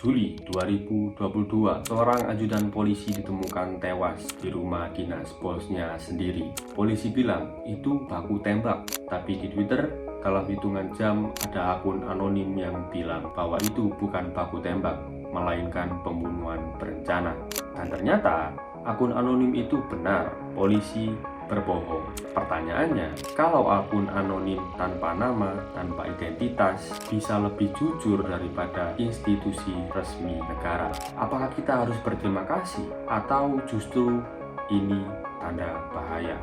Juli 2022, seorang ajudan polisi ditemukan tewas di rumah dinas bosnya sendiri. Polisi bilang itu baku tembak, tapi di Twitter dalam hitungan jam ada akun anonim yang bilang bahwa itu bukan baku tembak, melainkan pembunuhan berencana. Dan ternyata akun anonim itu benar, polisi berbohong. Pertanyaannya, kalau akun anonim tanpa nama, tanpa identitas bisa lebih jujur daripada institusi resmi negara, apakah kita harus berterima kasih atau justru ini tanda bahaya?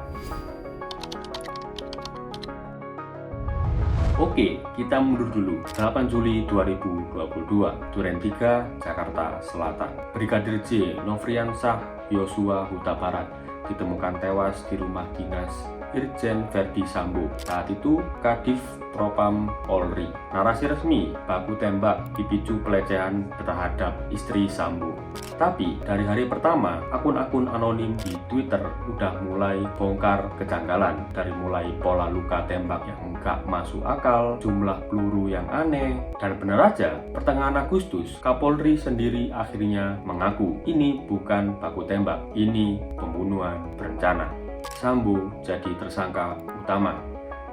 Oke, kita mundur dulu. 8 Juli 2022, Duren 3, Jakarta Selatan. Brigadir J. Nofriansah Yosua Huta Barat ditemukan tewas di rumah dinas Irjen Verdi Sambo. Saat itu Kadif Propam Polri. Narasi resmi, baku tembak dipicu pelecehan terhadap istri Sambo. Tapi dari hari pertama, akun-akun anonim di Twitter udah mulai bongkar kejanggalan. Dari mulai pola luka tembak yang nggak masuk akal, jumlah peluru yang aneh, dan benar aja, pertengahan Agustus, Kapolri sendiri akhirnya mengaku ini bukan baku tembak, ini pembunuhan berencana. Sambo jadi tersangka utama.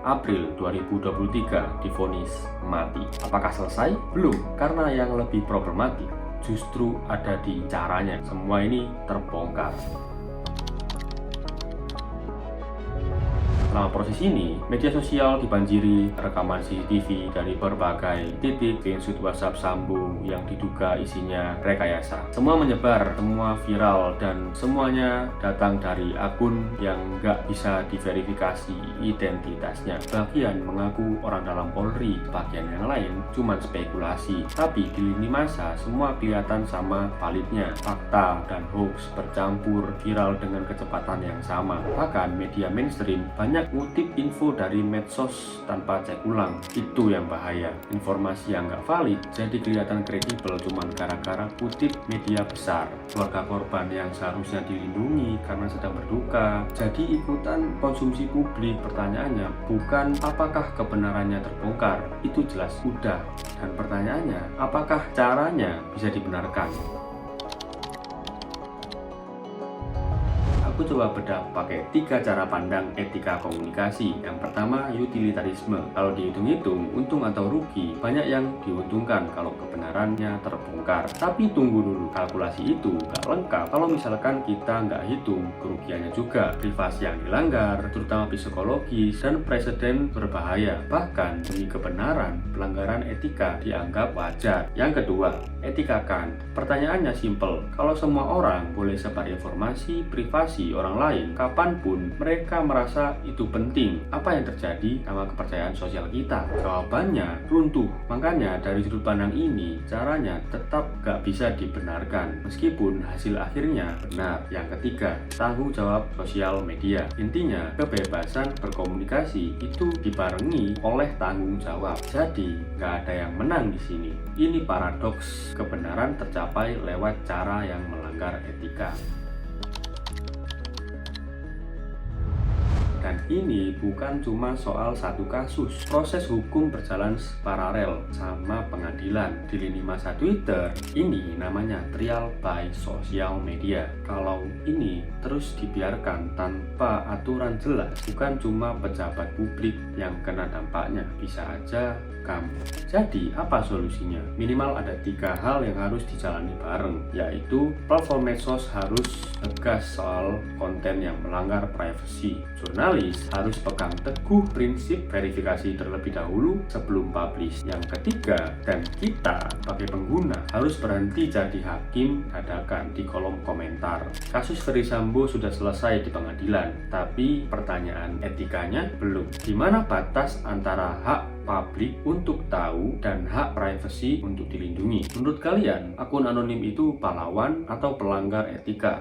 April 2023 divonis mati. Apakah selesai? Belum, karena yang lebih problematik justru ada di caranya. Semua ini terbongkar. Selama proses ini, media sosial dibanjiri rekaman CCTV dari berbagai titik screenshot WhatsApp Sambo yang diduga isinya rekayasa. Semua menyebar, semua viral, dan semuanya datang dari akun yang nggak bisa diverifikasi identitasnya. Bagian mengaku orang dalam Polri, bagian yang lain cuma spekulasi. Tapi di lini masa, semua kelihatan sama validnya. Fakta dan hoax bercampur viral dengan kecepatan yang sama. Bahkan media mainstream banyak ngutip info dari medsos tanpa cek ulang. Itu yang bahaya. Informasi yang nggak valid jadi kelihatan kredibel cuman gara-gara kutip media besar. Keluarga korban yang seharusnya dilindungi karena sedang berduka jadi ikutan konsumsi publik. Pertanyaannya bukan apakah kebenarannya terbongkar, itu jelas udah. Dan pertanyaannya, apakah caranya bisa dibenarkan? Aku coba bedah pakai 3 cara pandang etika komunikasi. Yang pertama, utilitarisme. Kalau dihitung-hitung, untung atau rugi, banyak yang diuntungkan kalau kebenarannya terbongkar. Tapi tunggu dulu, kalkulasi itu nggak lengkap kalau misalkan kita nggak hitung kerugiannya juga. Privasi yang dilanggar, terutama psikologis, dan presiden berbahaya. Bahkan demi kebenaran, pelanggaran etika dianggap wajar. Yang kedua, etika Kant. Pertanyaannya simpel, kalau semua orang boleh sebar informasi privasi orang lain kapanpun mereka merasa itu penting, apa yang terjadi sama kepercayaan sosial kita? Jawabannya runtuh. Makanya dari sudut pandang ini caranya tetap gak bisa dibenarkan meskipun hasil akhirnya benar. Yang ketiga, tanggung jawab sosial media. Intinya kebebasan berkomunikasi itu dibarengi oleh tanggung jawab. Jadi gak ada yang menang di sini. Ini paradoks kebenaran tercapai lewat cara yang melanggar etika. Dan ini bukan cuma soal satu kasus. Proses hukum berjalan paralel sama pengadilan. Di lini masa Twitter, ini namanya trial by social media. Kalau ini terus dibiarkan tanpa aturan jelas, bukan cuma pejabat publik yang kena dampaknya, bisa aja kamu. Jadi apa solusinya? Minimal ada 3 hal yang harus dijalani bareng, yaitu platform medsos harus tegas soal konten yang melanggar privasi. Jurnalis harus pegang teguh prinsip verifikasi terlebih dahulu sebelum publish. Yang ketiga, dan kita sebagai pengguna harus berhenti jadi hakim dadakan di kolom komentar. Kasus Verdi Sambo sudah selesai di pengadilan, tapi pertanyaan etikanya belum. Di mana batas antara hak publik untuk tahu dan hak privasi untuk dilindungi? Menurut kalian, akun anonim itu pahlawan atau pelanggar etika?